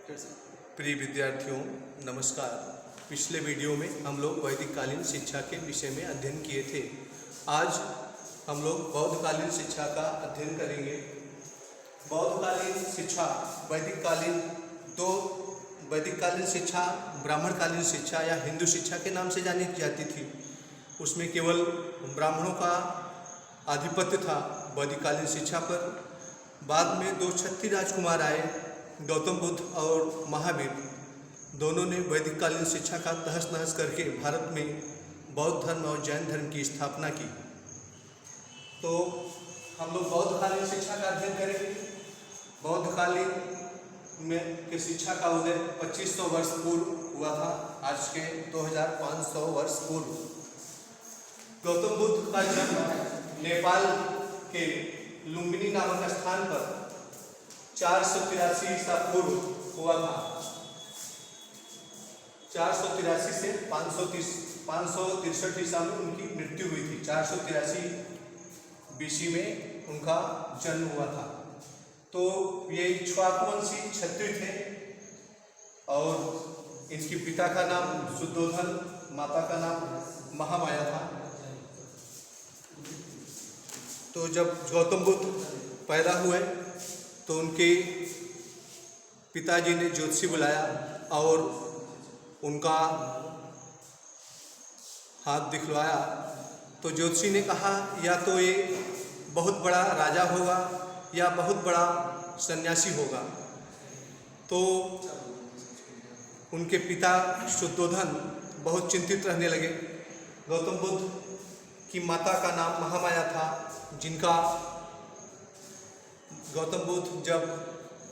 प्रिय विद्यार्थियों नमस्कार। पिछले वीडियो में हम लोग वैदिक कालीन शिक्षा के विषय में अध्ययन किए थे। आज हम लोग बौद्ध कालीन शिक्षा का अध्ययन करेंगे। बौद्ध कालीन शिक्षा वैदिक कालीन शिक्षा ब्राह्मण कालीन शिक्षा या हिंदू शिक्षा के नाम से जानी जाती थी। उसमें केवल ब्राह्मणों का आधिपत्य था वैदिक कालीन शिक्षा पर। बाद में दो क्षत्रिय राजकुमार आए, गौतम बुद्ध और महावीर। दोनों ने वैदिक कालीन शिक्षा का तहस नहस करके भारत में बौद्ध धर्म और जैन धर्म की स्थापना की। तो हम लोग बौद्ध कालीन शिक्षा का अध्ययन करेंगे। बौद्ध कालीन में की शिक्षा का उदय 2500 वर्ष पूर्व हुआ था, आज के 2500 वर्ष पूर्व। गौतम बुद्ध का जन्म नेपाल के लुम्बिनी नामक स्थान पर 483 ईसा पूर्व हुआ था। 483 से 563 ईसा में उनकी मृत्यु हुई थी। 483 बीसी में उनका जन्म हुआ था। तो ये इक्ष्वाकुवंशी क्षत्रिय थे और इनके पिता का नाम शुद्धोधन, माता का नाम महामाया था। तो जब गौतम बुद्ध पैदा हुए तो उनके पिताजी ने ज्योतिषी बुलाया और उनका हाथ दिखलवाया। तो ज्योतिषी ने कहा या तो ये बहुत बड़ा राजा होगा या बहुत बड़ा सन्यासी होगा। तो उनके पिता शुद्धोधन बहुत चिंतित रहने लगे। गौतम बुद्ध की माता का नाम महामाया था, जिनका गौतम बुद्ध जब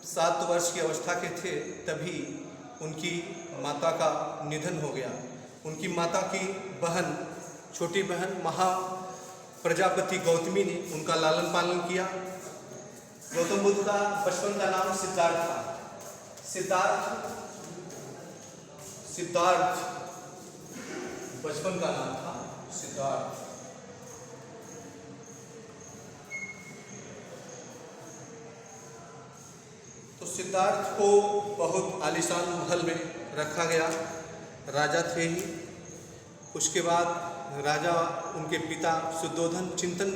7 वर्ष की अवस्था के थे तभी उनकी माता का निधन हो गया। उनकी माता की बहन, छोटी बहन महा प्रजापति गौतमी ने उनका लालन पालन किया। गौतम बुद्ध का बचपन का नाम सिद्धार्थ था। सिद्धार्थ बचपन का नाम था सिद्धार्थ। तो सिद्धार्थ को बहुत आलीशान महल में रखा गया। राजा थे ही। उसके बाद राजा, उनके पिता शुद्धोधन चिंतन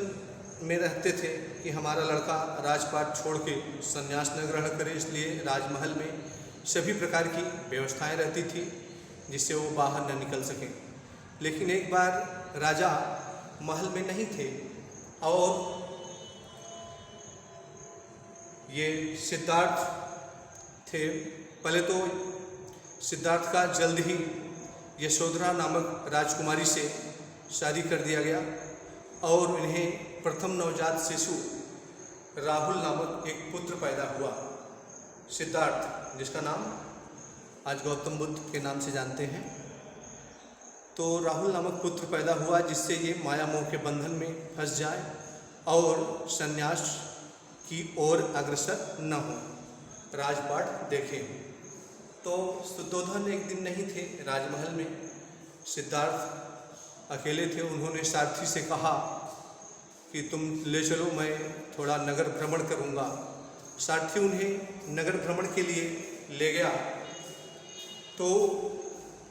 में रहते थे कि हमारा लड़का राजपाट छोड़ के संन्यास न ग्रहण करे, इसलिए राजमहल में सभी प्रकार की व्यवस्थाएं रहती थी जिससे वो बाहर न निकल सकें। लेकिन एक बार राजा महल में नहीं थे और ये सिद्धार्थ थे। पहले तो सिद्धार्थ का जल्द ही यशोधरा नामक राजकुमारी से शादी कर दिया गया और इन्हें प्रथम नवजात शिशु राहुल नामक एक पुत्र पैदा हुआ। सिद्धार्थ, जिसका नाम आज गौतम बुद्ध के नाम से जानते हैं। तो राहुल नामक पुत्र पैदा हुआ जिससे ये माया मोह के बंधन में फंस जाए और संन्यास की ओर अग्रसर न हो, राजपाट देखें। तो शुद्धोधन एक दिन नहीं थे राजमहल में, सिद्धार्थ अकेले थे। उन्होंने सारथी से कहा कि तुम ले चलो, मैं थोड़ा नगर भ्रमण करूंगा। सारथी उन्हें नगर भ्रमण के लिए ले गया। तो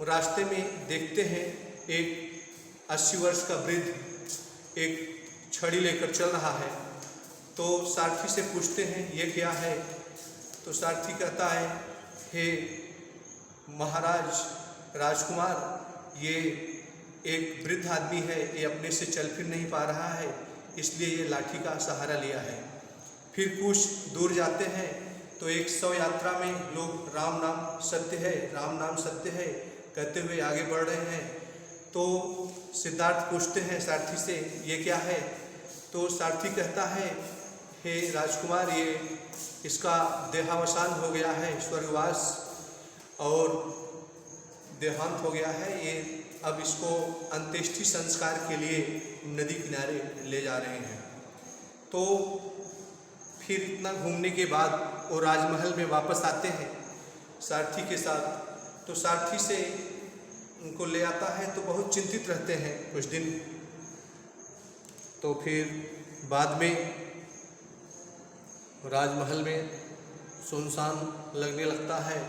रास्ते में देखते हैं एक 80 वर्ष का वृद्ध एक छड़ी लेकर चल रहा है। तो सारथी से पूछते हैं ये क्या है? तो सारथी कहता है, हे महाराज, राजकुमार, ये एक वृद्ध आदमी है, ये अपने से चल फिर नहीं पा रहा है, इसलिए ये लाठी का सहारा लिया है। फिर कुछ दूर जाते हैं तो एक 100 यात्रा में लोग राम नाम सत्य है, राम नाम सत्य है कहते हुए आगे बढ़ रहे हैं। तो सिद्धार्थ पूछते हैं सारथी से ये क्या है? तो सारथी कहता है, हे राजकुमार, ये इसका देहावसान हो गया है, स्वर्गवास और देहांत हो गया है। ये अब इसको अंत्येष्टि संस्कार के लिए नदी किनारे ले जा रहे हैं। तो फिर इतना घूमने के बाद वो राजमहल में वापस आते हैं सारथी के साथ। तो सारथी से उनको ले आता है तो बहुत चिंतित रहते हैं कुछ दिन। तो फिर बाद में राजमहल में सुनसान लगने लगता है,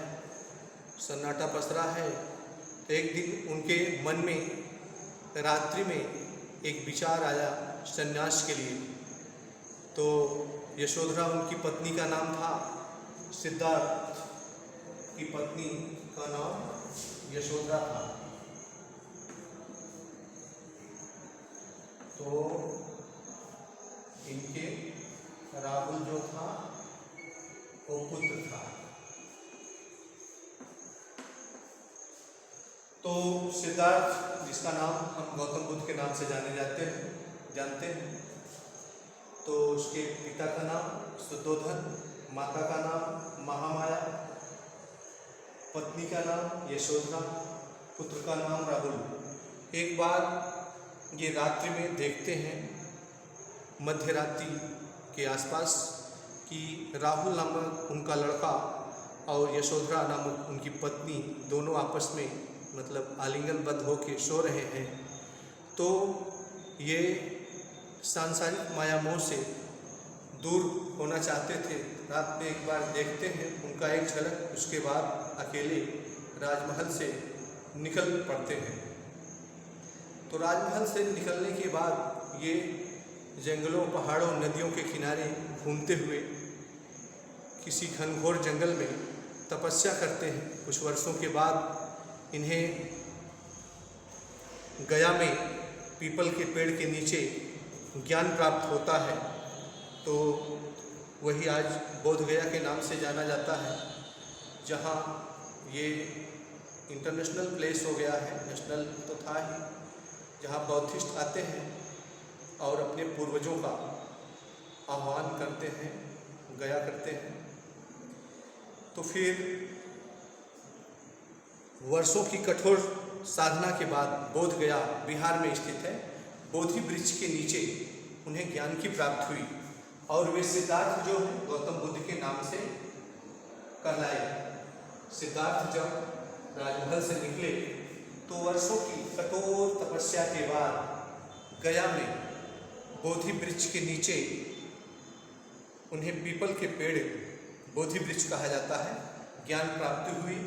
सन्नाटा पसरा है। तो एक दिन उनके मन में रात्रि में एक विचार आया संन्यास के लिए। तो यशोधरा उनकी पत्नी का नाम था, सिद्धार्थ की पत्नी का नाम यशोधरा था। तो इनके राहुल जो था वो पुत्र था। तो सिद्धार्थ, जिसका नाम हम गौतम बुद्ध के नाम से जानते हैं, तो उसके पिता का नाम शुद्धोधन, माता का नाम महामाया, पत्नी का नाम यशोधरा, पुत्र का नाम राहुल। एक बार ये रात्रि में देखते हैं, मध्य रात्रि के आसपास, कि राहुल नामक उनका लड़का और यशोधरा नामक उनकी पत्नी दोनों आपस में मतलब आलिंगनबद्ध होकर सो रहे हैं। तो ये सांसारिक मायामोह से दूर होना चाहते थे। रात में एक बार देखते हैं उनका एक झलक, उसके बाद अकेले राजमहल से निकल पड़ते हैं। तो राजमहल से निकलने के बाद ये जंगलों, पहाड़ों, नदियों के किनारे घूमते हुए किसी घनघोर जंगल में तपस्या करते हैं। कुछ वर्षों के बाद इन्हें गया में पीपल के पेड़ के नीचे ज्ञान प्राप्त होता है। तो वही आज बोध गया के नाम से जाना जाता है, जहाँ ये इंटरनेशनल प्लेस हो गया है, नेशनल तो था ही, जहाँ बौद्धिस्ट आते हैं और अपने पूर्वजों का आह्वान करते हैं, गया करते हैं। तो फिर वर्षों की कठोर साधना के बाद बोध गया बिहार में स्थित है, बोधि वृक्ष के नीचे उन्हें ज्ञान की प्राप्ति हुई और वे सिद्धार्थ जो है गौतम बुद्ध के नाम से कहलाए। सिद्धार्थ जब राजमहल से निकले तो वर्षों की कठोर तपस्या के बाद गया में बोधि वृक्ष के नीचे उन्हें पीपल के पेड़ बोधि वृक्ष कहा जाता है, ज्ञान प्राप्ति हुई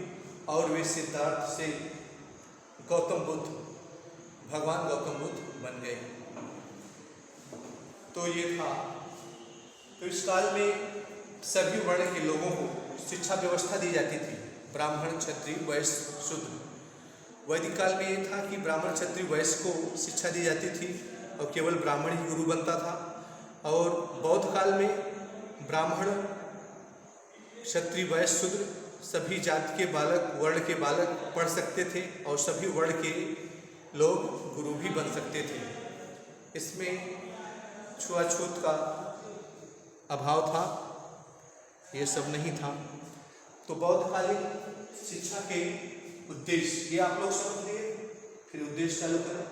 और वे सिद्धार्थ से गौतम बुद्ध, भगवान गौतम बुद्ध बन गए। तो ये था। तो इस काल में सभी वर्ण के लोगों को शिक्षा व्यवस्था दी जाती थी, ब्राह्मण, क्षत्रिय, वैश्य, शूद्र। वैदिक काल में ये था कि ब्राह्मण, क्षत्रिय, वैश्य को शिक्षा दी जाती थी और केवल ब्राह्मण ही गुरु बनता था। और बौद्ध काल में ब्राह्मण, क्षत्रिय, वैश्य, शूद्र सभी जाति के बालक, वर्ण के बालक पढ़ सकते थे और सभी वर्ण के लोग गुरु भी बन सकते थे। इसमें छुआछूत का अभाव था, ये सब नहीं था। तो बौद्धकालीन शिक्षा के उद्देश्य ये आप लोग समझ लिए, फिर उद्देश्य चालू करें।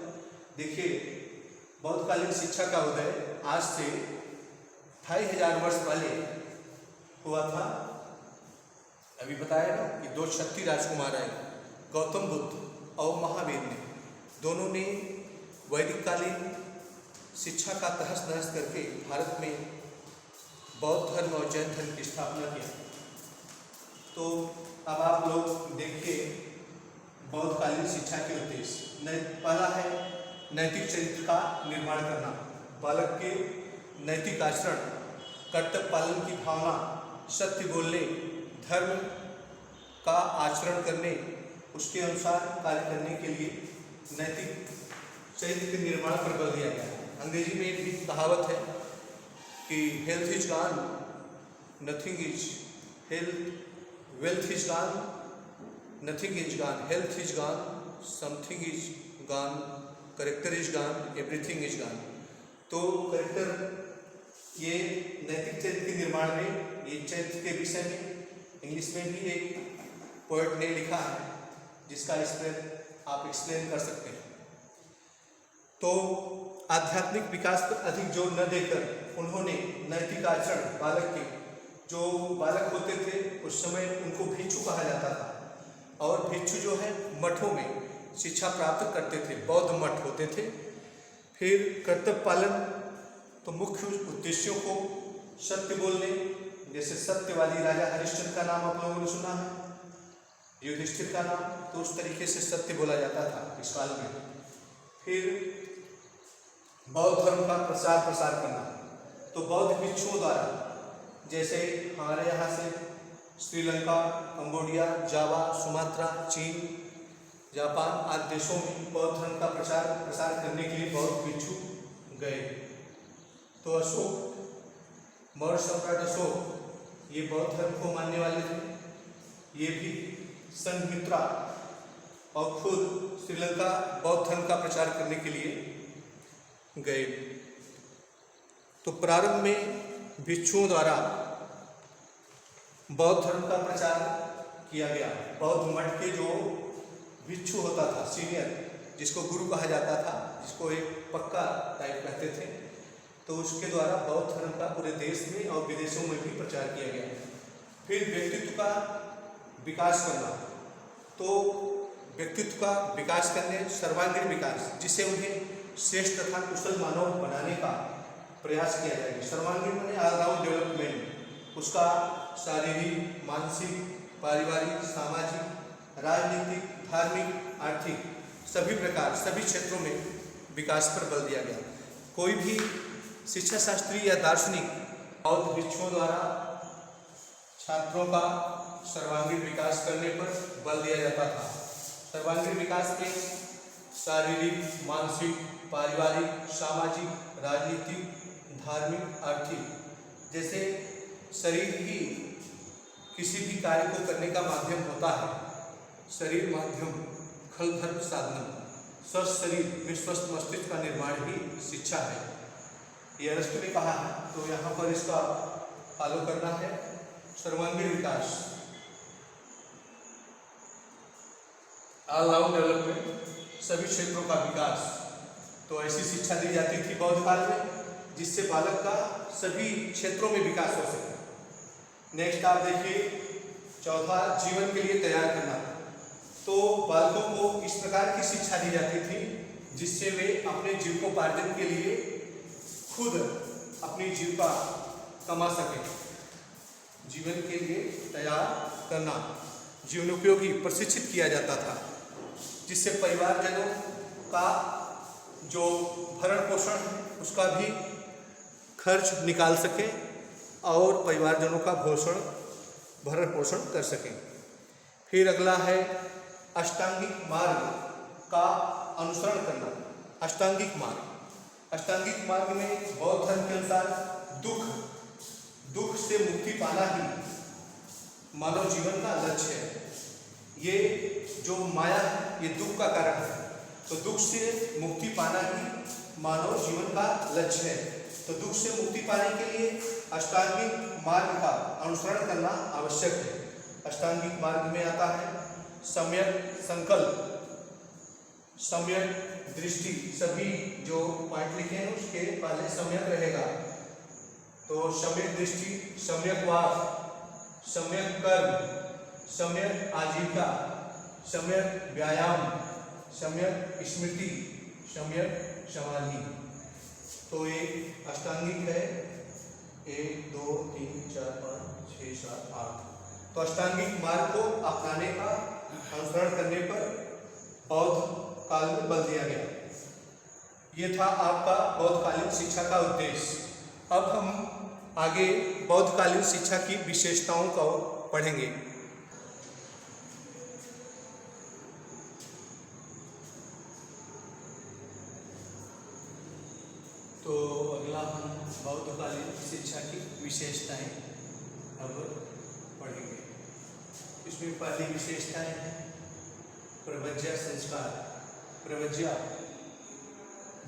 देखिए, बौद्धकालीन शिक्षा का उदय आज से 2500 वर्ष पहले हुआ था। अभी बताया ना कि 2 क्षत्रिय राजकुमार आए, गौतम बुद्ध और महावीर ने, दोनों ने वैदिक कालीन शिक्षा का तहस नहस करके भारत में बौद्ध धर्म और जैन धर्म की स्थापना किया। तो अब आप लोग देखिए बौद्धकालीन शिक्षा के उद्देश्य। पहला है नैतिक चरित्र का निर्माण करना, बालक के नैतिक आचरण, कर्तव्य पालन की भावना, सत्य बोलने, धर्म का आचरण करने, उसके अनुसार कार्य करने के लिए नैतिक चरित्र के निर्माण पर बल दिया गया है। अंग्रेजी में एक भी कहावत है कि health is gone, nothing is health, wealth is gone, nothing is gone, health is gone, something is gone, character is gone, everything is gone. तो करेक्टर, ये नैतिक चरित्र के निर्माण में, ये चरित्र के विषय में इंग्लिश में भी एक पोएट ने लिखा है जिसका इसमें आप एक्सप्लेन कर सकते हैं। तो आध्यात्मिक विकास पर अधिक जोर न देकर उन्होंने नैतिक आचरण, बालक के जो बालक होते थे उस समय उनको भिक्षु कहा जाता था और भिक्षु जो है मठों में शिक्षा प्राप्त करते थे, बौद्ध मठ होते थे। फिर कर्तव्य पालन, तो मुख्य उद्देश्यों को सत्य बोलने, जैसे सत्यवादी राजा हरिश्चंद्र का नाम आप लोगों ने सुना है, युधिष्ठिर का नाम, तो उस तरीके से सत्य बोला जाता था इस काल में। फिर बौद्ध धर्म का प्रसार करना, तो बौद्ध भिक्षुओं द्वारा, जैसे हमारे यहाँ से श्रीलंका, कंबोडिया, जावा, सुमात्रा, चीन, जापान आदि देशों में बौद्ध धर्म का प्रसार करने के लिए बौद्ध भिक्षु गए। तो अशोक, मौर्य सम्राट अशोक, ये बौद्ध धर्म को मानने वाले थे। ये भी संघमित्रा और खुद श्रीलंका बौद्ध धर्म का प्रचार करने के लिए गए। तो प्रारंभ में भिक्षुओं द्वारा बौद्ध धर्म का प्रचार किया गया। बौद्ध मठ के जो भिक्षु होता था, सीनियर, जिसको गुरु कहा जाता था, जिसको एक पक्का टाइप कहते थे, तो उसके द्वारा बौद्ध धर्म का पूरे देश में और विदेशों में भी प्रचार किया गया। फिर व्यक्तित्व का विकास करना, तो व्यक्तित्व का विकास करने, सर्वांगीण विकास, जिससे उन्हें श्रेष्ठ तथा कुशल मानव बनाने का प्रयास किया जाएगा। सर्वांगीण माने ऑलराउंड डेवलपमेंट, उसका शारीरिक, मानसिक, पारिवारिक, सामाजिक, राजनीतिक, धार्मिक, आर्थिक, सभी प्रकार, सभी क्षेत्रों में विकास पर बल दिया गया। कोई भी शिक्षा शास्त्री या दार्शनिक बौद्ध भिक्षुओं द्वारा छात्रों का सर्वांगीण विकास करने पर बल दिया जाता था। सर्वांगीण विकास में शारीरिक, मानसिक, पारिवारिक, सामाजिक, राजनीतिक, धार्मिक, आर्थिक, जैसे शरीर ही किसी भी कार्य को करने का माध्यम होता है। शरीर माध्यम, खल धर्म साधन, स्वस्थ शरीर में स्वस्थ मस्तिष्क का निर्माण ही शिक्षा है, ये अरस्तु ने कहा है। तो यहाँ पर इसका फॉलो करना है। सर्वांगीण विकास, ऑल राउंड डेवलपमेंट, सभी क्षेत्रों का विकास, तो ऐसी शिक्षा दी जाती थी बौद्ध काल में, जिससे बालक का सभी क्षेत्रों में विकास हो सके। नेक्स्ट आप देखिए, चौथा, जीवन के लिए तैयार करना। तो बालकों को इस प्रकार की शिक्षा दी जाती थी जिससे वे अपने जीविकोपार्जन के लिए खुद अपनी जीविका कमा सकें। जीवन के लिए तैयार करना, जीवनोपयोगी प्रशिक्षित किया जाता था, जिससे परिवारजनों का जो भरण पोषण उसका भी खर्च निकाल सकें और परिवारजनों का भरण पोषण कर सकें। फिर अगला है अष्टांगिक मार्ग का अनुसरण करना। अष्टांगिक मार्ग में बौद्ध धर्म के अनुसार दुख से मुक्ति पाना ही मानव जीवन का लक्ष्य है। ये जो माया है, ये दुख का कारण है, तो दुख से मुक्ति पाना ही मानव जीवन का लक्ष्य है। तो दुख से मुक्ति पाने के लिए अष्टांगिक मार्ग का अनुसरण करना आवश्यक है। अष्टांगिक मार्ग में आता है सम्यक संकल्प, सम्यक दृष्टि, सभी जो पॉइंट लिखे हैं उसके पहले सम्यक रहेगा। तो सम्यक दृष्टि, सम्यक वाक, सम्यक कर्म, सम्यक आजीविका, सम्यक व्यायाम, सम्यक स्मृति, सम्यक समाधि। तो ये अष्टांगिक है, 1 2 3 4 5 6 7 8। तो अष्टांगिक मार्ग को अपनाने का अनुसरण करने पर बौद्ध काल में बल दिया गया। ये था आपका बौद्धकालीन शिक्षा का उद्देश्य। अब हम आगे बौद्धकालीन शिक्षा की विशेषताओं को पढ़ेंगे। तो अगला हम बौद्धकालीन शिक्षा की विशेषताएं अब पढ़ेंगे। इसमें पहली विशेषताएं हैं प्रवज्या संस्कार। प्रवज्या,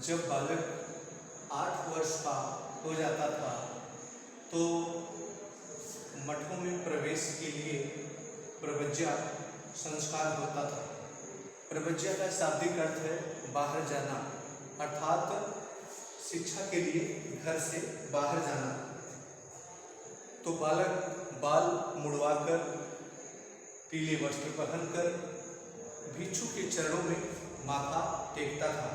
जब बालक 8 वर्ष का हो जाता था तो मठों में प्रवेश के लिए प्रवज्या संस्कार होता था। प्रवज्या का शाब्दिक अर्थ है बाहर जाना, अर्थात शिक्षा के लिए घर से बाहर जाना। तो बालक बाल मुड़वाकर, पीले वस्त्र पहनकर भिक्षु के चरणों में माथा टेकता था।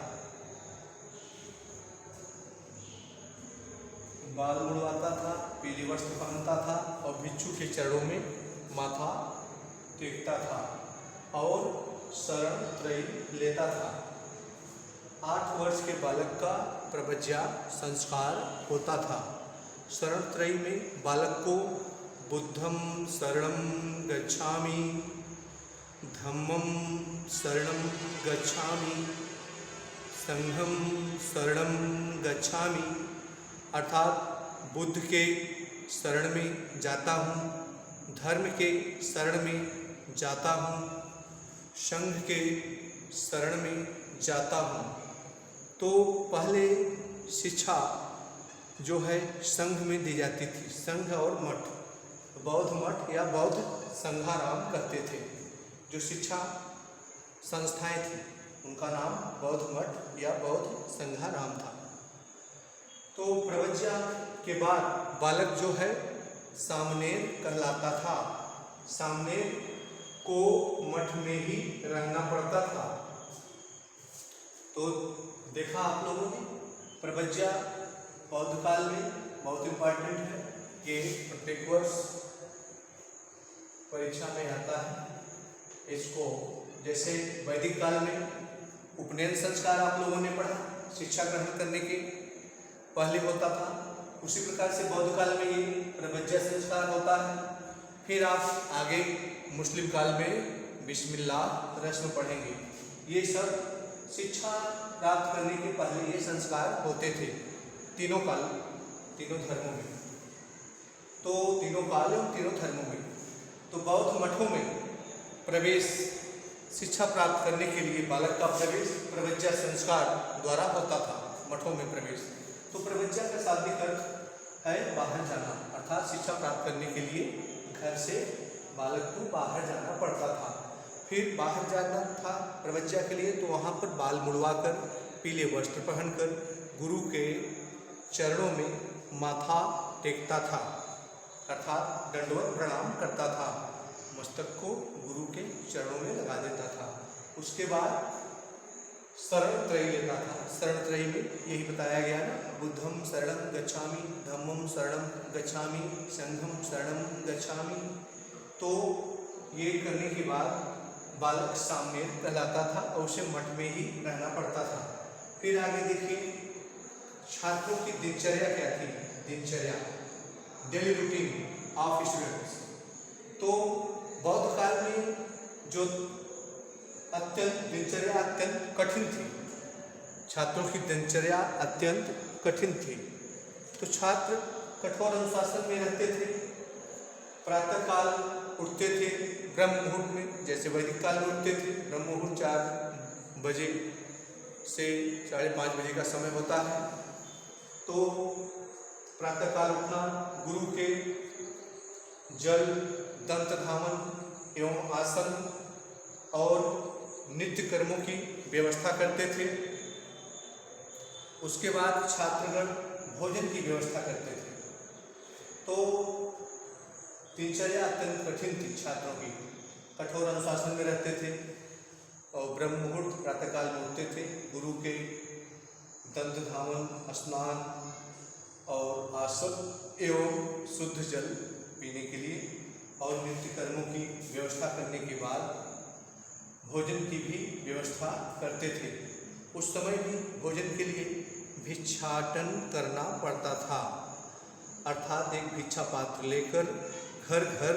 बाल मुड़वाता था, पीले वस्त्र पहनता था और भिक्षु के चरणों में माथा टेकता था और शरण त्रयी लेता था। 8 वर्ष के बालक का प्रवज्ञा संस्कार होता था। शरण त्रयी में बालक को बुद्धं शरणं गच्छामि, धम्मं शरणं गच्छामि, संघं शरणं गच्छामि अर्थात बुद्ध के शरण में जाता हूँ, धर्म के शरण में जाता हूँ, संघ के शरण में जाता हूँ। तो पहले शिक्षा जो है संघ में दी जाती थी। संघ और मठ, बौद्ध मठ या बौद्ध संघाराम कहते थे। जो शिक्षा संस्थाएं थी उनका नाम बौद्ध मठ या बौद्ध संघाराम था। तो प्रवज्ञा के बाद बालक जो है सामनेर कहलाता था। सामनेर को मठ में ही रहना पड़ता था। तो देखा आप लोगों ने, प्रवज्ञा बौद्ध काल में बहुत इम्पॉर्टेंट है। ये प्रत्येक वर्ष परीक्षा में आता है। इसको जैसे वैदिक काल में उपनयन संस्कार आप लोगों ने पढ़ा, शिक्षा ग्रहण करने के पहले होता था, उसी प्रकार से बौद्ध काल में ये प्रवज्ञा संस्कार होता है। फिर आप आगे मुस्लिम काल में बिस्मिल्लाह रस्म पढ़ेंगे। ये सब शिक्षा प्राप्त करने के पहले ये संस्कार होते थे तीनों काल, तीनों धर्मों में। तो तीनों काल और तीनों धर्मों में तो बौद्ध मठों में प्रवेश, शिक्षा प्राप्त करने के लिए बालक का प्रवेश प्रवज्ञा संस्कार द्वारा होता था मठों में प्रवेश। तो प्रवज्ञा का शाब्दिक अर्थ है बाहर जाना, अर्थात शिक्षा प्राप्त करने के लिए घर से बालक को बाहर जाना पड़ता था। फिर बाहर जाना था प्रवज्ञा के लिए, तो वहाँ पर बाल मुड़वाकर, पीले वस्त्र पहनकर गुरु के चरणों में माथा टेकता था, अर्थात दंडवत प्रणाम करता था, मस्तक को गुरु के चरणों में लगा देता था। उसके बाद शरण त्रयी लेता था। शरण त्रयी में यही बताया गया ना, बुद्धं शरणं गच्छामि, धम्मं शरणं गच्छामि, संघं शरणं गच्छामि। तो ये करने के बाद बालक सामने कहलाता था और उसे मठ में ही रहना पड़ता था। फिर आगे देखिए छात्रों की दिनचर्या क्या थी। दिनचर्या, डेली रूटीन ऑफ स्टूडेंट्स। तो बौद्ध काल में जो दिनचर्या अत्यंत कठिन थी, छात्रों की दिनचर्या अत्यंत कठिन थी। तो छात्र कठोर अनुशासन में रहते थे। प्रातः काल उठते थे ब्रह्म मुहूर्त में, जैसे वैदिक काल में उठते थे। ब्रह्म मुहूर्त 4 बजे से 5:30 बजे का समय होता है। तो प्रातः काल उठना, गुरु के जल, दंत धामन एवं आसन और नित्य कर्मों की व्यवस्था करते थे। उसके बाद छात्रगण भोजन की व्यवस्था करते थे। तो दिनचर्या अत्यंत कठिन थी छात्रों की, कठोर अनुशासन में रहते थे और ब्रह्म मुहूर्त प्रातःकाल में उठते थे। गुरु के दंत धावन, स्नान और आसन एवं शुद्ध जल पीने के लिए और नित्य कर्मों की व्यवस्था करने के बाद भोजन की भी व्यवस्था करते थे। उस समय भी भोजन के लिए भिक्षाटन करना पड़ता था, अर्थात एक भिक्षा पात्र लेकर घर घर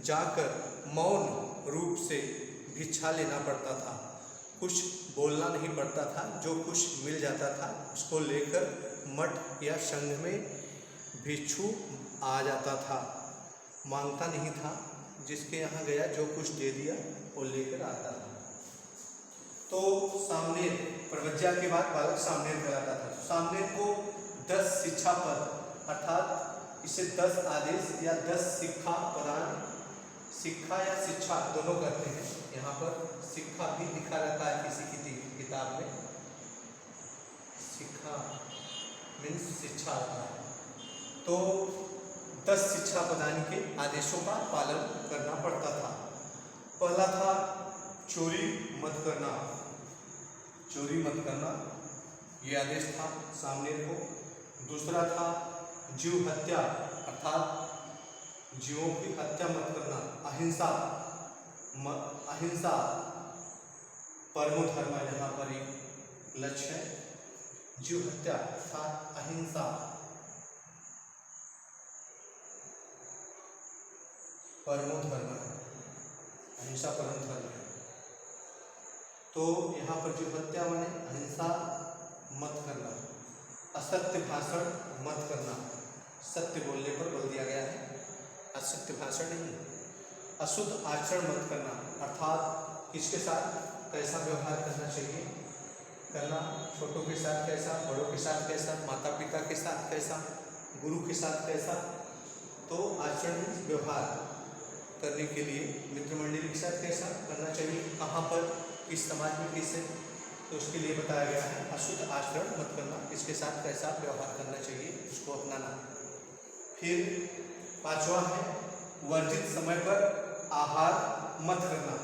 जाकर मौन रूप से भिक्षा लेना पड़ता था। कुछ बोलना नहीं पड़ता था, जो कुछ मिल जाता था उसको लेकर मठ या संघ में भिक्षु आ जाता था। मांगता नहीं था, जिसके यहाँ गया जो कुछ दे दिया वो लेकर आता था। तो सामनेर, प्रवज्ञा के बाद बालक सामनेर कहलाता था। सामनेर को 10 शिक्षा पद, अर्थात इसे 10 आदेश या 10 शिक्षा प्रदान, शिक्षा या शिक्षा दोनों कहते हैं। यहाँ पर शिक्षा भी लिखा रहता है किसी की किताब में, शिक्षा मीन्स शिक्षा होता है। तो 10 शिक्षा प्रदान के आदेशों का पालन करना पड़ता था। पहला था चोरी मत करना, चोरी मत करना, ये आदेश था सामने को। दूसरा था जीव हत्या अर्थात जीवों की हत्या मत करना, अहिंसा परमो धर्म है, यहाँ पर एक लक्ष्य है। जीव हत्या अर्थात अहिंसा परमो धर्म है, अहिंसा परम धर्म है। तो यहाँ पर जीव हत्या माने अहिंसा मत करना, असत्य भाषण मत करना, सत्य बोलने पर बल दिया गया है, असत्य भाषण नहीं। अशुद्ध आचरण मत करना अर्थात किसके साथ कैसा व्यवहार करना चाहिए, छोटों के साथ कैसा, बड़ों के साथ कैसा, माता पिता के साथ कैसा, गुरु के साथ कैसा। तो आचरण व्यवहार करने के लिए मित्र मंडली के साथ कैसा करना चाहिए, कहाँ पर, किस समाज में किससे, तो उसके लिए बताया गया है अशुद्ध आचरण मत करना, इसके साथ कैसा व्यवहार करना चाहिए उसको अपनाना। फिर पांचवा है वर्जित समय पर आहार मत करना,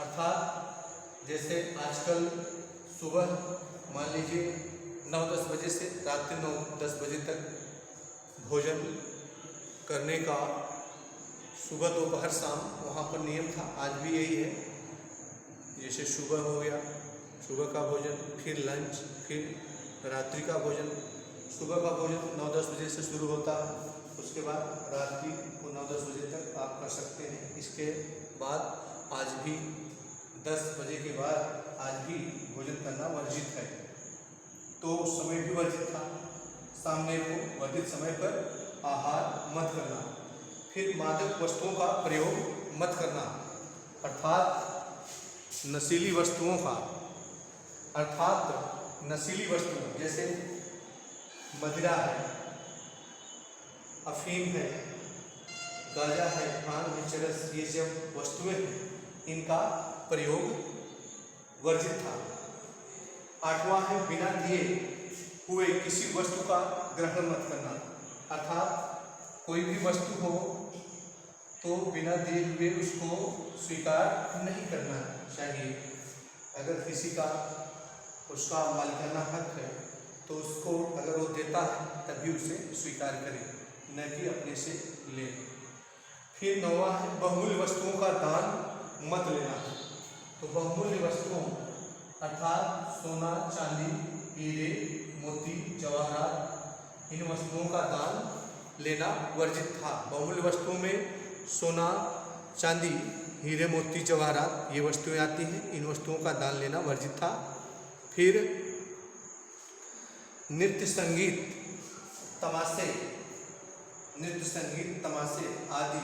अर्थात जैसे आजकल सुबह मान लीजिए 9-10 बजे से रात्रि 9-10 बजे तक भोजन करने का सुबह दोपहर शाम वहाँ पर नियम था, आज भी यही है। जैसे सुबह हो गया, सुबह का भोजन, फिर लंच, फिर रात्रि का भोजन। सुबह का भोजन 9-10 बजे से शुरू होता है, उसके बाद रात्रि को 9-10 बजे तक आप कर सकते हैं। इसके बाद आज भी 10 बजे के बाद आज भी भोजन करना वर्जित है, तो उस समय भी वर्जित था। सामने को वर्जित समय पर आहार मत करना। फिर मादक वस्तुओं का प्रयोग मत करना, अर्थात नशीली वस्तुओं का, अर्थात नशीली वस्तुओं जैसे मदिरा है, अफीम है, गांजा है, भांग है, चरस, ये सब वस्तुएं हैं, इनका प्रयोग वर्जित था। आठवां है बिना दिए हुए किसी वस्तु का ग्रहण मत करना, अर्थात कोई भी वस्तु हो तो बिना दिए हुए उसको स्वीकार नहीं करना चाहिए। अगर किसी का उसका मालिकाना हक है तो उसको अगर वो देता है तभी उसे स्वीकार करें, न कि अपने से ले। फिर नौवां है बहुमूल्य वस्तुओं का दान मत लेना, तो बहुमूल्य वस्तुओं अर्थात सोना, चांदी, हीरे, मोती, जवाहरात, इन वस्तुओं का दान लेना वर्जित था। बहुमूल्य वस्तुओं में सोना, चांदी, हीरे, मोती, जवाहरात ये वस्तुएं आती हैं, इन वस्तुओं का दान लेना वर्जित था। फिर नृत्य संगीत तमाशे आदि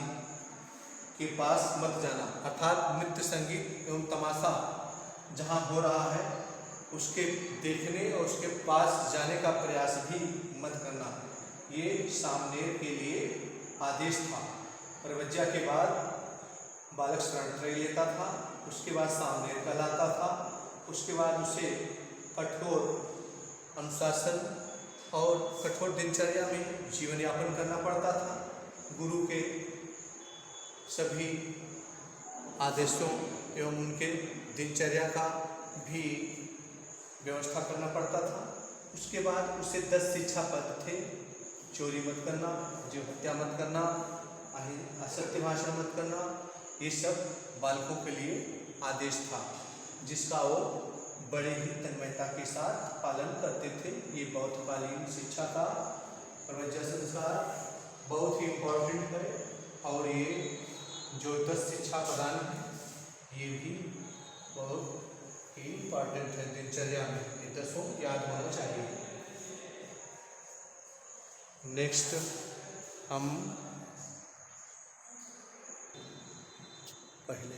के पास मत जाना, अर्थात नृत्य संगीत एवं तमाशा जहाँ हो रहा है उसके देखने और उसके पास जाने का प्रयास भी मत करना, ये सामनेर के लिए आदेश था। प्रवज्ञा के बाद बालक शरण लेता था, उसके बाद सामनेर का लाता था, उसके बाद उसे कठोर अनुशासन और कठोर दिनचर्या में जीवन यापन करना पड़ता था। गुरु के सभी आदेशों एवं उनके दिनचर्या का भी व्यवस्था करना पड़ता था। उसके बाद उसे 10 शिक्षा पद थे, चोरी मत करना, जीव हत्या मत करना, असत्य भाषण मत करना, ये सब बालकों के लिए आदेश था, जिसका वो बड़े ही तन्मयता के साथ पालन करते थे। ये बौद्धकालीन शिक्षा का प्रवज्ञा संस्कार बहुत ही इम्पोर्टेंट है, और ये जो 10 शिक्षा प्रदान है ये भी बहुत ही इम्पोर्टेंट है दिनचर्या में, ये 10 याद होना चाहिए। नेक्स्ट हम पहले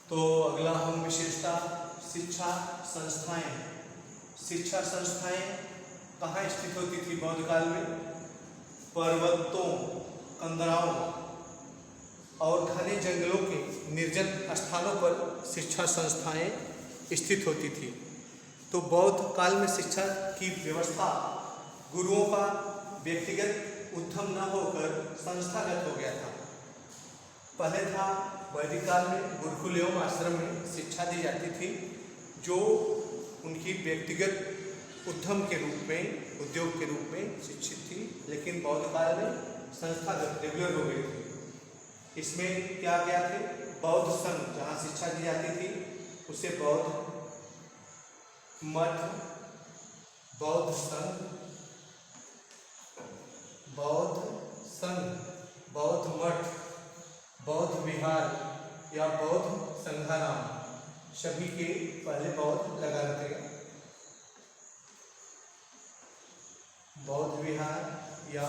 तो अगला हम विशेषता शिक्षा संस्थाएं कहाँ स्थित होती थी बौद्ध काल में? पर्वतों, कंदराओं और घने जंगलों के निर्जन स्थानों पर शिक्षा संस्थाएं स्थित होती थी। तो बौद्ध काल में शिक्षा की व्यवस्था गुरुओं का व्यक्तिगत उद्यम न होकर संस्थागत हो गया था। पहले था वैदिक काल में गुरुकुल एवं आश्रम में शिक्षा दी जाती थी, जो उनकी व्यक्तिगत उद्यम के रूप में, उद्योग के रूप में शिक्षित थी, लेकिन बौद्ध काल में संस्थागत रेगुलर हो गई थी। इसमें क्या क्या थे? बौद्ध संघ, जहाँ शिक्षा दी जाती थी उसे बौद्ध मठ, बौद्ध संघ, बौद्ध मठ, बौद्ध विहार या बौद्ध संघाराम, सभी के पहले बौद्ध लगा रखेगा। बौद्ध विहार या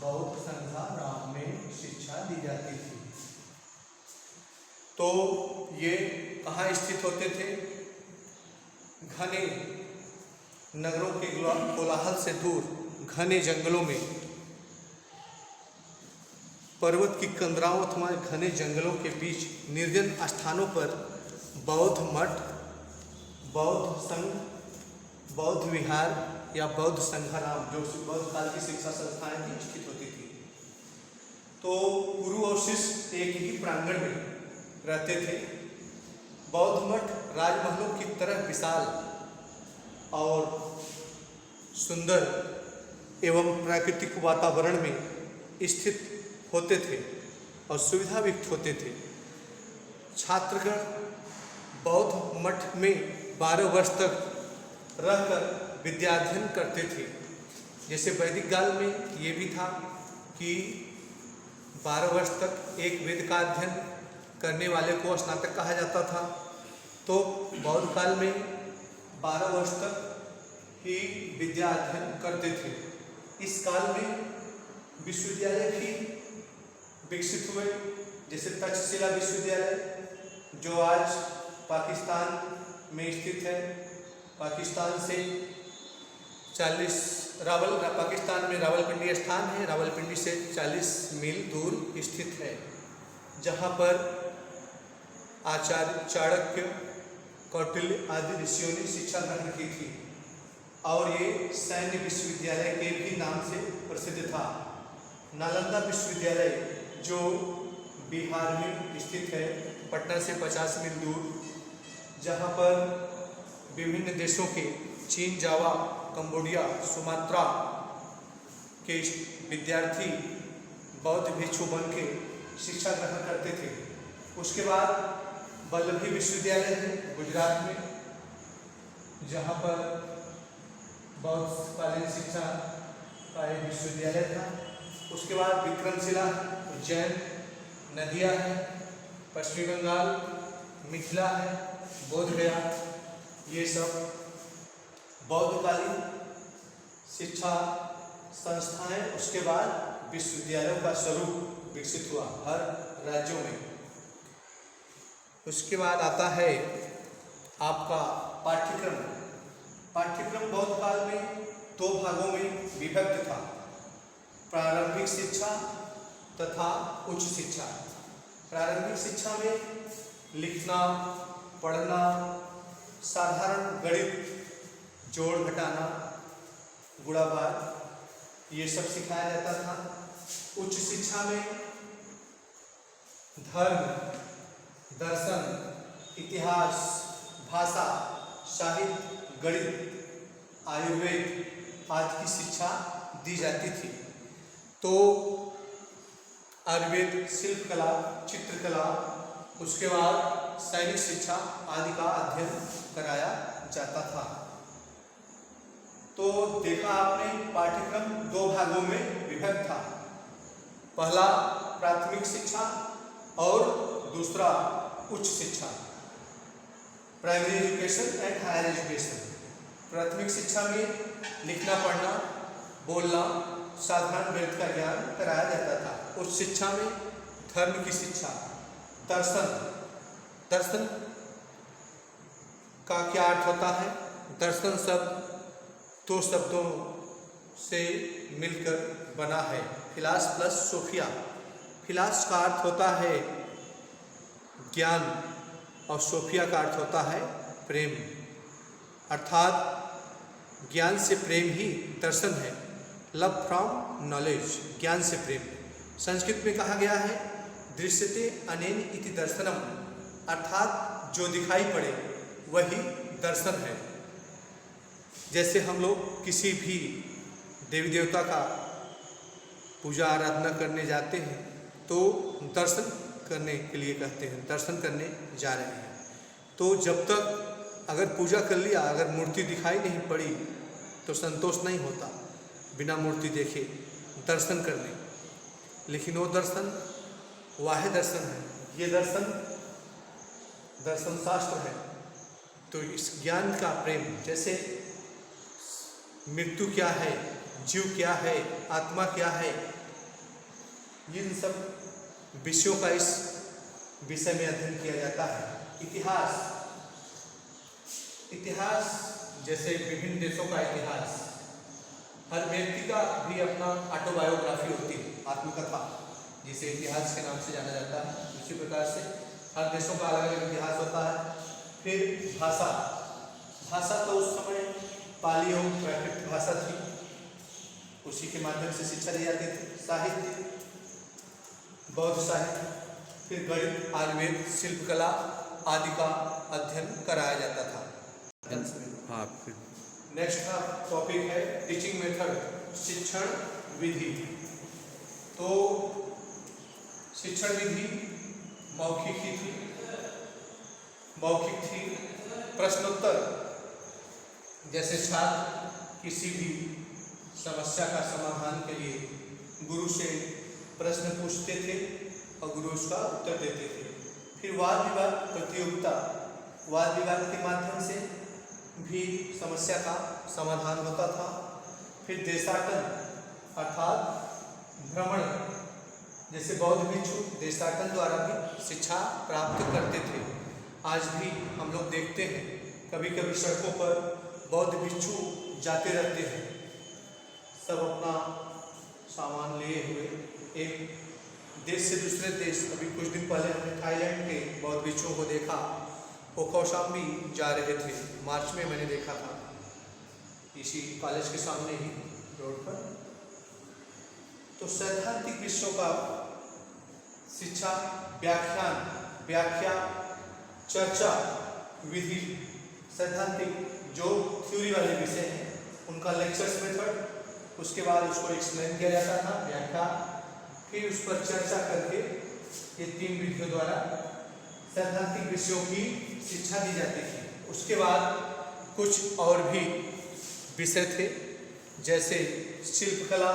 बौद्ध संघाराम में शिक्षा दी जाती थी। तो ये कहाँ स्थित होते थे? घने नगरों के कोलाहल से दूर घने जंगलों में, पर्वत की कंदराओं अथवा घने जंगलों के बीच निर्जन स्थानों पर बौद्ध मठ, बौद्ध संघ, बौद्ध विहार या बौद्ध संघाराम, जो बौद्ध काल की शिक्षा संस्थाएं थी, स्थित होती थी। तो गुरु और शिष्य एक ही प्रांगण में रहते थे। बौद्ध मठ राजमहलों की तरह विशाल और सुंदर एवं प्राकृतिक वातावरण में स्थित होते थे और सुविधायुक्त होते थे। छात्रगण बौद्ध मठ में 12 वर्ष तक रहकर विद्याध्ययन करते थे। जैसे वैदिक काल में ये भी था कि 12 वर्ष तक एक वेद का अध्ययन करने वाले को स्नातक कहा जाता था, तो बौद्ध काल में 12 वर्ष तक ही विद्या अध्ययन करते थे। इस काल में विश्वविद्यालय भी विकसित हुए, जैसे तक्षशिला विश्वविद्यालय जो आज पाकिस्तान में स्थित है। पाकिस्तान से 40 पाकिस्तान में रावलपिंडी स्थान है, रावलपिंडी से 40 मील दूर स्थित है, जहाँ पर आचार्य चाणक्य, कौटिल्य आदि ऋषियों ने शिक्षा ग्रहण की थी और ये सैन्य विश्वविद्यालय के भी नाम से प्रसिद्ध था। नालंदा विश्वविद्यालय जो बिहार में स्थित है, पटना से 50 मील दूर, जहाँ पर विभिन्न देशों के चीन, जावा, कंबोडिया, सुमात्रा के विद्यार्थी बौद्ध भिक्षु बन के शिक्षा ग्रहण करते थे। उसके बाद वल्लभी विश्वविद्यालय है गुजरात में, जहाँ पर बौद्धकालीन शिक्षा का एक विश्वविद्यालय था। उसके बाद विक्रमशिला, उज्जैन, नदिया है, पश्चिमी बंगाल, मिथिला है, बोधगया, ये सब बौद्धकालीन शिक्षा संस्थाएं। उसके बाद विश्वविद्यालयों का स्वरूप विकसित हुआ हर राज्यों में। उसके बाद आता है आपका पाठ्यक्रम। पाठ्यक्रम बौद्ध काल में 2 भागों में विभक्त था, प्रारंभिक शिक्षा तथा उच्च शिक्षा। प्रारंभिक शिक्षा में लिखना, पढ़ना, साधारण गणित, जोड़ घटाना, गुणा भाग, ये सब सिखाया जाता था। उच्च शिक्षा में धर्म, दर्शन, इतिहास, भाषा, साहित्य, गणित, आयुर्वेद आदि की शिक्षा दी जाती थी। तो आयुर्वेद, शिल्पकला, चित्रकला, उसके बाद सैनिक शिक्षा आदि का अध्ययन कराया जाता था। तो देखा आपने, पाठ्यक्रम 2 भागों में विभक्त था। पहला प्राथमिक शिक्षा और दूसरा उच्च शिक्षा, primary education and higher education. प्राथमिक शिक्षा में लिखना, पढ़ना, बोलना, साधारण गणित का ज्ञान कराया जाता था। उच्च शिक्षा में धर्म की शिक्षा, दर्शन का क्या अर्थ होता है? दर्शन शब्द 2 शब्दों से मिलकर बना है, फिलास प्लस सोफिया। फिलास का अर्थ होता है ज्ञान और सोफिया का अर्थ होता है प्रेम, अर्थात ज्ञान से प्रेम ही दर्शन है। लव फ्रॉम नॉलेज, ज्ञान से प्रेम। संस्कृत में कहा गया है दृश्यते अनेन इति दर्शनम, अर्थात जो दिखाई पड़े वही दर्शन है। जैसे हम लोग किसी भी देवी देवता का पूजा आराधना करने जाते हैं तो दर्शन करने के लिए कहते हैं, दर्शन करने जा रहे हैं। तो जब तक अगर पूजा कर लिया, अगर मूर्ति दिखाई नहीं पड़ी तो संतोष नहीं होता बिना मूर्ति देखे दर्शन करने। लेकिन वो दर्शन वाह्य दर्शन है, ये दर्शन शास्त्र है। तो इस ज्ञान का प्रेम, जैसे मृत्यु क्या है, जीव क्या है, आत्मा क्या है, इन सब विषयों का इस विषय में अध्ययन किया जाता है। इतिहास जैसे विभिन्न देशों का इतिहास, हर व्यक्ति का भी अपना ऑटोबायोग्राफी होती है, आत्मकथा, जिसे इतिहास के नाम से जाना जाता है। उसी प्रकार से हर देशों का अलग अलग इतिहास होता है। फिर भाषा तो उस समय पाली और प्राकृत भाषा थी, उसी के माध्यम से शिक्षा दी जाती थी। साहित्य, बौद्ध साहित्य, फिर गणित, आयुर्वेद, शिल्पकला आदि का अध्ययन कराया जाता था। नेक्स्ट का टॉपिक है टीचिंग मेथड, शिक्षण विधि। तो शिक्षण विधि मौखिक थी। प्रश्नोत्तर, जैसे छात्र किसी भी समस्या का समाधान के लिए गुरु से प्रश्न पूछते थे और गुरु उसका उत्तर देते थे। फिर वाद विवाद प्रतियोगिता, वाद विवाद के माध्यम से भी समस्या का समाधान होता था। फिर देशाटन अर्थात भ्रमण, जैसे बौद्ध भिक्षु देशाटन द्वारा भी शिक्षा प्राप्त करते थे। आज भी हम लोग देखते हैं कभी कभी सड़कों पर बौद्ध भिक्षु जाते रहते हैं, सब अपना सामान लिए हुए एक देश से दूसरे देश। अभी कुछ दिन पहले हमने थाईलैंड के बौद्ध भिक्षुओं को देखा, वो कौशाम्बी जा रहे थे, मार्च में मैंने देखा था, इसी कॉलेज के सामने ही रोड पर। तो सैद्धांतिक विषयों का शिक्षा, व्याख्या, चर्चा विधि, सैद्धांतिक जो थ्योरी वाले विषय हैं उनका लेक्चर्स मेथड, उसके बाद उसको एक्सप्लेन किया जाता था, व्याख्या, फिर उस पर चर्चा करके ये 3 विधियों द्वारा सैद्धांतिक विषयों की शिक्षा दी जाती थी। उसके बाद कुछ और भी विषय थे, जैसे शिल्पकला,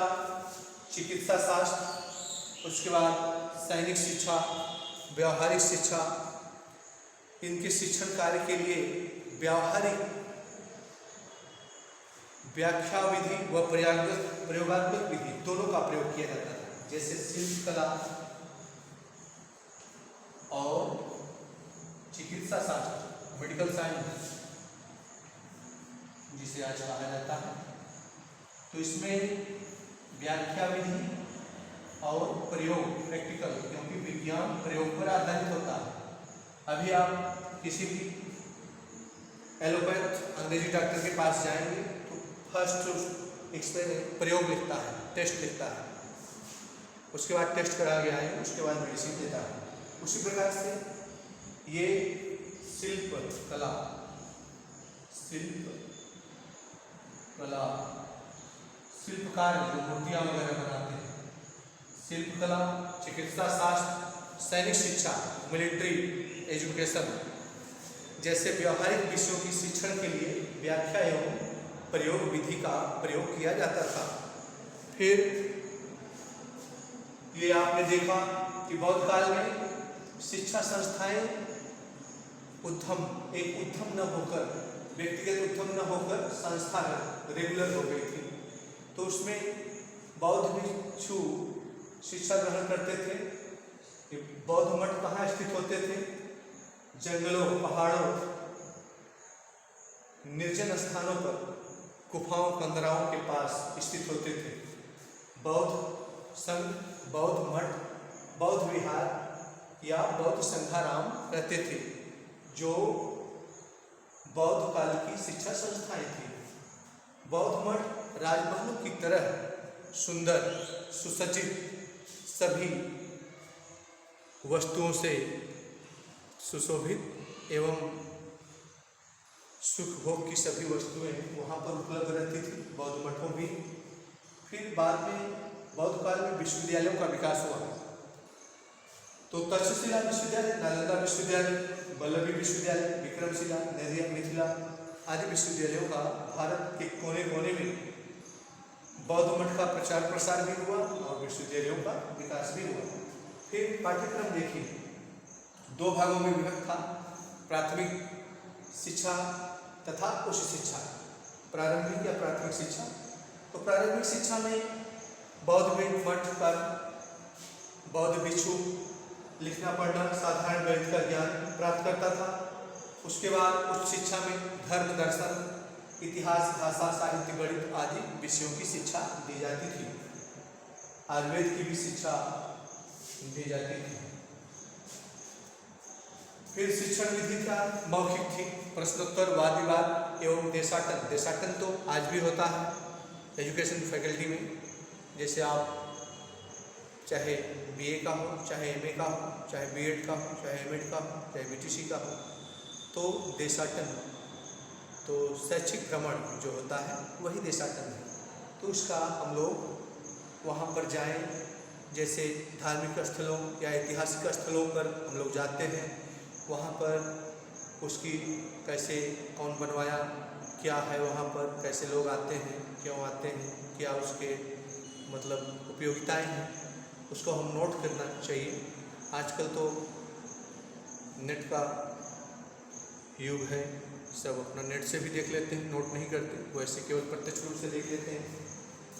चिकित्सा शास्त्र, उसके बाद सैनिक शिक्षा, व्यावहारिक शिक्षा। इनके शिक्षण कार्य के लिए व्यावहारिक व्याख्या विधि व प्रयोगात्मक विधि दोनों का प्रयोग किया जाता था। जैसे शिल्पकला और चिकित्सा शास्त्र, मेडिकल साइंस जिसे आज कहा जाता है, तो इसमें व्याख्या विधि और प्रयोग प्रैक्टिकल, क्योंकि विज्ञान प्रयोग पर आधारित होता है। अभी आप किसी भी एलोपैथ अंग्रेजी डॉक्टर के पास जाएंगे तो फर्स्ट एक्सपेरिमेंट प्रयोग लिखता है, टेस्ट लिखता है, उसके बाद टेस्ट करा के आए, उसके बाद मेडिसिन देता है। उसी प्रकार से ये शिल्पकला, शिल्पकार जो मूर्तियाँ वगैरह बनाते हैं, शिल्पकला, चिकित्सा शास्त्र, सैनिक शिक्षा, मिलिट्री एजुकेशन जैसे व्यवहारिक विषयों की शिक्षण के लिए व्याख्या एवं प्रयोग विधि का प्रयोग किया जाता था। फिर ये आपने देखा कि बौद्ध काल में शिक्षा संस्थाएं उद्यम न होकर, व्यक्तिगत उद्यम न होकर संस्थागत रेगुलर हो गई थी। तो उसमें बौद्ध भिक्षु शिक्षा ग्रहण करते थे। बौद्ध मठ कहाँ स्थित होते थे? जंगलों, पहाड़ों, निर्जन स्थानों पर, गुफाओं, कंदराओं के पास स्थित होते थे। बौद्ध संघ, बौद्ध मठ, बौद्ध विहार या बौद्ध संघाराम रहते थे, जो बौद्ध काल की शिक्षा संस्थाएं थी। बौद्ध मठ राजमहलों की तरह सुंदर, सुसज्जित, सभी वस्तुओं से सुशोभित एवं सुख भोग की सभी वस्तुएं वहाँ पर उपलब्ध रहती थी, बौद्ध मठों भी। फिर बाद में बौद्ध काल में विश्वविद्यालयों का विकास हुआ। तो तक्षशिला विश्वविद्यालय, नालंदा विश्वविद्यालय, वल्लभी विश्वविद्यालय, विक्रमशिला, नदिया, मिथिला आदि विश्वविद्यालयों का भारत के कोने कोने में बौद्ध मठ का प्रचार प्रसार भी हुआ और विश्वविद्यालयों का विकास भी हुआ। फिर पाठ्यक्रम देखिए, दो भागों में विभक्त था, प्राथमिक शिक्षा तथा उच्च शिक्षा। प्रारंभिक या प्राथमिक शिक्षा, तो प्रारंभिक शिक्षा में बौद्ध मठ पर बौद्ध भिक्षु लिखना पढ़ना, साधारण गणित का ज्ञान प्राप्त करता था। उसके बाद उच्च शिक्षा में धर्म, दर्शन, इतिहास, भाषा, साहित्य, गणित आदि विषयों की शिक्षा दी जाती थी। आयुर्वेद की भी शिक्षा दी जाती थी। फिर शिक्षण विधि का मौखिक थी, प्रश्नोत्तर, वाद विवाद एवं देशाटन। देशाटन तो आज भी होता है एजुकेशन फैकल्टी में, जैसे आप चाहे बीए का हो, चाहे एमए का हो, चाहे बीएड का हो, चाहे एमएड का हो, चाहे बीटीसी का हो, तो देशाटन, तो शैक्षिक भ्रमण जो होता है वही देशाटन है। तो उसका हम लोग वहाँ पर जाएं, जैसे धार्मिक स्थलों या ऐतिहासिक स्थलों पर हम लोग जाते हैं, वहाँ पर उसकी कैसे कौन बनवाया, क्या है वहाँ पर, कैसे लोग आते हैं, क्यों आते हैं, क्या उसके मतलब उपयोगिताएं हैं, उसको हम नोट करना चाहिए। आजकल तो नेट का युग है, सब अपना नेट से भी देख लेते हैं, नोट नहीं करते, वैसे केवल प्रत्यक्ष रूप से देख लेते हैं।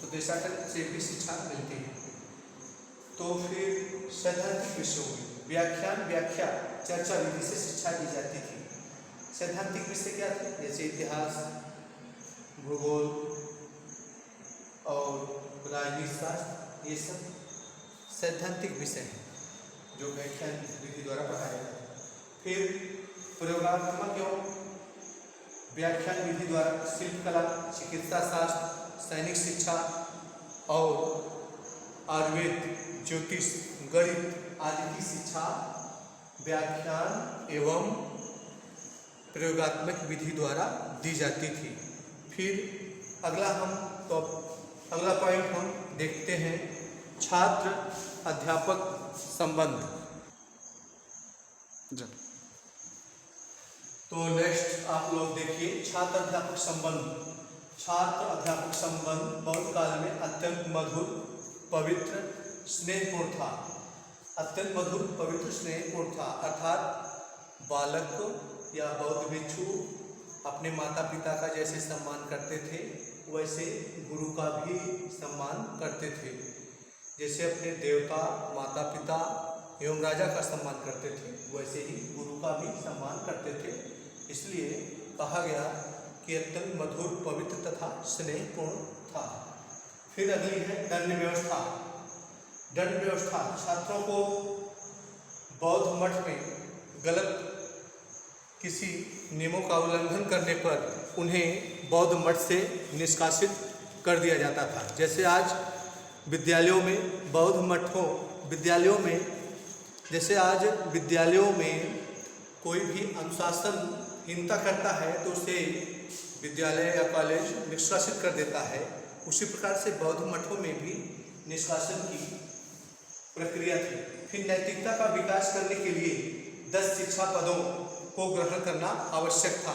तो देशाटन से भी शिक्षा मिलती है। तो फिर सैद्धांतिक विषयों में व्याख्यान, व्याख्या, चर्चा विधि से शिक्षा दी जाती थी। सैद्धांतिक विषय क्या थे? जैसे इतिहास, भूगोल और राजनीति शास्त्र, ये सब सैद्धांतिक विषय हैं जो व्याख्यान विधि द्वारा पढ़ाया जाता है। फिर प्रयोगात्मक एवं व्याख्यान विधि द्वारा शिल्पकला, चिकित्सा शास्त्र, सैनिक शिक्षा और आयुर्वेद, ज्योतिष, गणित आदि की शिक्षा व्याख्यान एवं प्रयोगात्मक विधि द्वारा दी जाती थी। फिर अगला पॉइंट हम देखते हैं, छात्र अध्यापक संबंध। तो नेक्स्ट आप लोग देखिए, छात्र अध्यापक संबंध। छात्र अध्यापक संबंध बौद्ध काल में अत्यंत मधुर, पवित्र, स्नेहपूर्ण था। अत्यंत मधुर, पवित्र, स्नेहपूर्ण था, अर्थात बालक या बौद्ध भिक्षु अपने माता पिता का जैसे सम्मान करते थे, वैसे गुरु का भी सम्मान करते थे। जैसे अपने देवता, माता पिता एवं राजा का सम्मान करते थे, वैसे ही गुरु का भी सम्मान करते थे। इसलिए कहा गया कि अत्यंत मधुर, पवित्र तथा स्नेहपूर्ण था। फिर अगली है दंड व्यवस्था। दंड व्यवस्था, छात्रों को बौद्ध मठ में गलत किसी नियमों का उल्लंघन करने पर उन्हें बौद्ध मठ से निष्कासित कर दिया जाता था। जैसे आज विद्यालयों में, बौद्ध मठों विद्यालयों में, जैसे आज विद्यालयों में कोई भी अनुशासनहीनता करता है तो उसे विद्यालय या कॉलेज निष्कासित कर देता है। उसी प्रकार से बौद्ध मठों में भी निष्कासन की प्रक्रिया थी। फिर नैतिकता का विकास करने के लिए 10 शिक्षा पदों को ग्रहण करना आवश्यक था।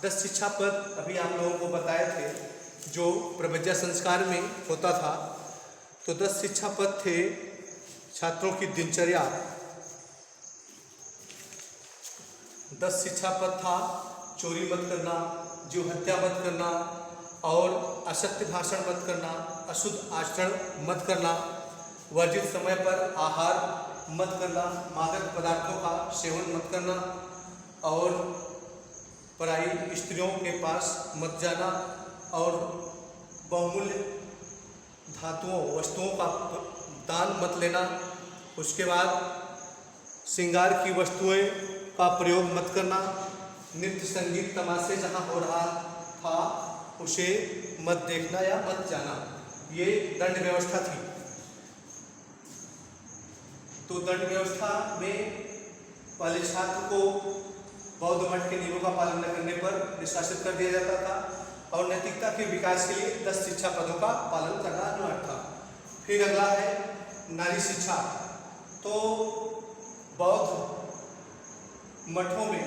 10 शिक्षा पद अभी आप लोगों को बताए थे जो प्रवज्ञा संस्कार में होता था। तो 10 शिक्षा पद थे। छात्रों की दिनचर्या, 10 शिक्षा पद था, चोरी मत करना, जीव हत्या मत करना और असत्य भाषण मत करना, अशुद्ध आचरण मत करना, वर्जित समय पर आहार मत करना, मादक पदार्थों का सेवन मत करना और पराई स्त्रियों के पास मत जाना और बहुमूल्य धातुओं, वस्तुओं का दान मत लेना। उसके बाद श्रृंगार की वस्तुएं का प्रयोग मत करना, नृत्य, संगीत, तमाशे जहाँ हो रहा था उसे मत देखना या मत जाना। ये दंड व्यवस्था थी। तो दंड व्यवस्था में पहले छात्र को बौद्ध मठ के नियमों का पालन न करने पर निष्कासित कर दिया जाता था और नैतिकता के विकास के लिए 10 शिक्षा पदों का पालन करना अनिवार्य था। फिर अगला है नारी शिक्षा। तो बौद्ध मठों में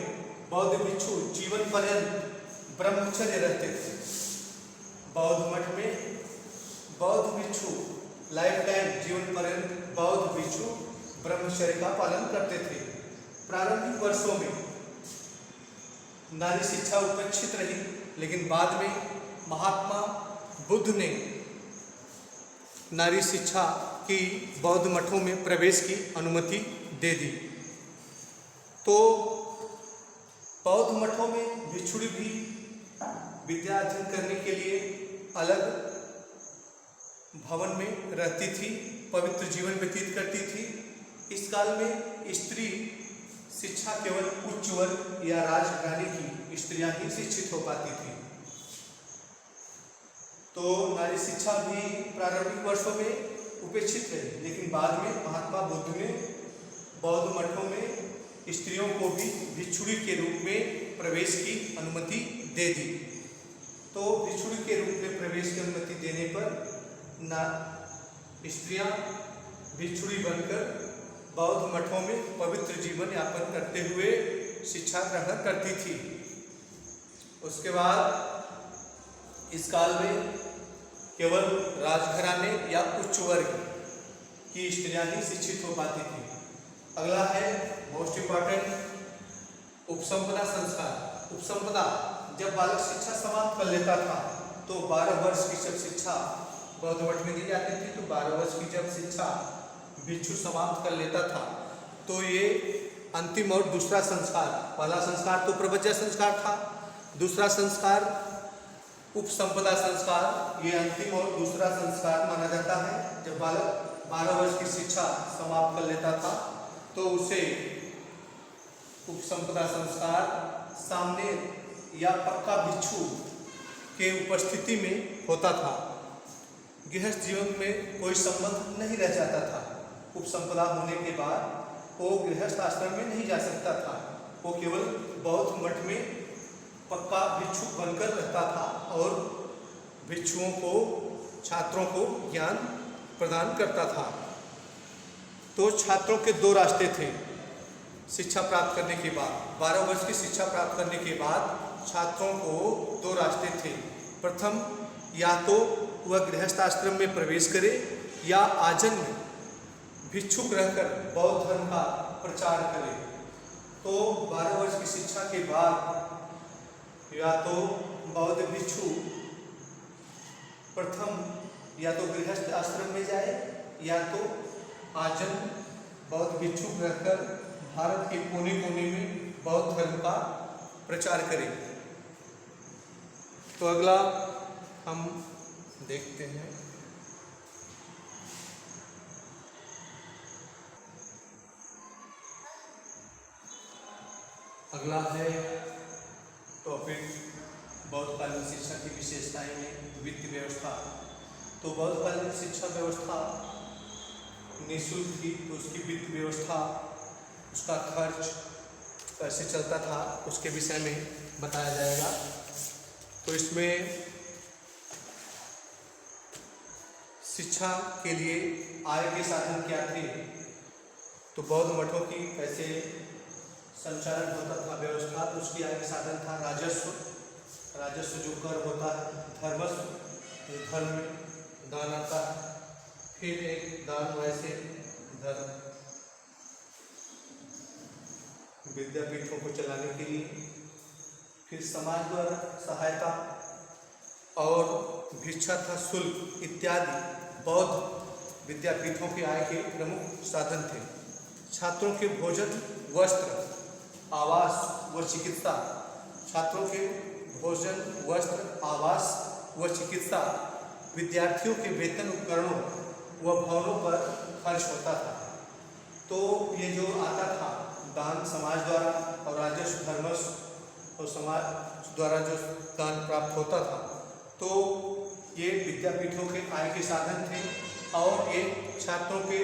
बौद्ध भिक्षु जीवन पर्यंत ब्रह्मचर्य रहते थे। बौद्ध मठ में बौद्ध भिक्षु लाइफ टाइम जीवन पर्यंत बौद्ध भिक्षु ब्रह्मचर्य का पालन करते थे। प्रारंभिक वर्षों में नारी शिक्षा उपेक्षित रही, लेकिन बाद में महात्मा बुद्ध ने नारी शिक्षा की बौद्ध मठों में प्रवेश की अनुमति दे दी। तो बौद्ध मठों में भिक्षुणी भी विद्या अध्ययन करने के लिए अलग भवन में रहती थी, पवित्र जीवन व्यतीत करती थी। इस काल में स्त्री शिक्षा केवल उच्च वर्ग या राजघराने की स्त्रियां ही शिक्षित हो पाती थी। तो नारी शिक्षा भी प्रारंभिक वर्षों में उपेक्षित रही, लेकिन बाद में महात्मा बुद्ध ने बौद्ध मठों में स्त्रियों को भी भिक्षुणी के रूप में प्रवेश की अनुमति दे दी। तो भिक्षुणी के रूप में प्रवेश की अनुमति देने पर स्त्रियां भिक्षुणी बनकर बौद्ध मठों में पवित्र जीवन यापन करते हुए शिक्षा ग्रहण करती थी। उसके बाद इस काल में केवल राजघराने या उच्च वर्ग की स्त्रियां ही शिक्षित हो पाती थी। अगला है मोस्ट इम्पॉर्टेंट उपसंपदा संस्कार। उपसंपदा, जब बालक शिक्षा समाप्त कर लेता था तो 12 वर्ष की जब शिक्षा बौद्ध मठ में दी जाती थी, तो 12 वर्ष की जब शिक्षा भिक्षु समाप्त कर लेता था तो ये अंतिम और दूसरा संस्कार, पहला संस्कार तो प्रवज्जा संस्कार था, दूसरा संस्कार उपसंपदा संस्कार, ये अंतिम और दूसरा संस्कार माना जाता है। जब बालक 12 वर्ष की शिक्षा समाप्त कर लेता था तो उसे उपसंपदा संस्कार सामने या पक्का भिक्षु के उपस्थिति में होता था। गृहस्थ जीवन में कोई संबंध नहीं रह जाता था। उपसंपदा होने के बाद वो गृहस्थ आश्रम में नहीं जा सकता था, वो केवल बौद्ध मठ में पक्का भिक्षु बनकर रहता था और भिक्षुओं को, छात्रों को ज्ञान प्रदान करता था। तो छात्रों के 2 रास्ते थे शिक्षा प्राप्त करने के बाद। 12 वर्ष की शिक्षा प्राप्त करने के बाद छात्रों को 2 रास्ते थे। प्रथम, या तो वह गृहस्थ आश्रम में प्रवेश करे या आजन्म भिक्षुक रहकर बौद्ध धर्म का प्रचार करे। तो 12 वर्ष की शिक्षा के बाद या तो बौद्ध भिक्षु प्रथम या तो गृहस्थ आश्रम में जाए या तो आजन्म बौद्ध भिक्षुक रहकर भारत के कोने कोने में बौद्ध धर्म का प्रचार करे। तो अगला हम देखते हैं। अगला है टॉपिक बौद्धकालीन शिक्षा की विशेषताएं में वित्त व्यवस्था। तो बौद्धकालीन शिक्षा व्यवस्था निःशुल्क थी, तो उसकी वित्त व्यवस्था, उसका खर्च कैसे चलता था उसके विषय में बताया जाएगा। तो इसमें शिक्षा के लिए आय के साधन क्या थे, तो बौद्ध मठों की कैसे संचालन होता था व्यवस्था, तो उसकी आय के साधन था राजस्व। राजस्व जो कर होता है, धर्मस्व, धर्म में दान आता है, फिर एक दान वैसे धर्म, विद्यापीठों को चलाने के लिए, फिर समाज द्वारा सहायता और भिक्षा था शुल्क इत्यादि बौद्ध विद्यापीठों की आय के प्रमुख साधन थे। छात्रों के भोजन, वस्त्र, आवास व चिकित्सा, छात्रों के भोजन, वस्त्र, आवास व चिकित्सा, विद्यार्थियों के वेतन, उपकरणों व भवनों पर खर्च होता था। तो ये जो आता था दान समाज द्वारा और राजस्व धर्मस्व और समाज द्वारा जो दान प्राप्त होता था, तो ये विद्यापीठों के आय के साधन थे और ये छात्रों के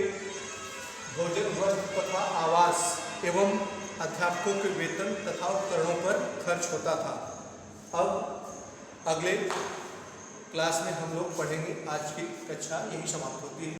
भोजन, वस्त्र तथा आवास एवं अध्यापकों के वेतन तथा उपकरणों पर खर्च होता था। अब अगले क्लास में हम लोग पढ़ेंगे। आज की कक्षा यही समाप्त होती है।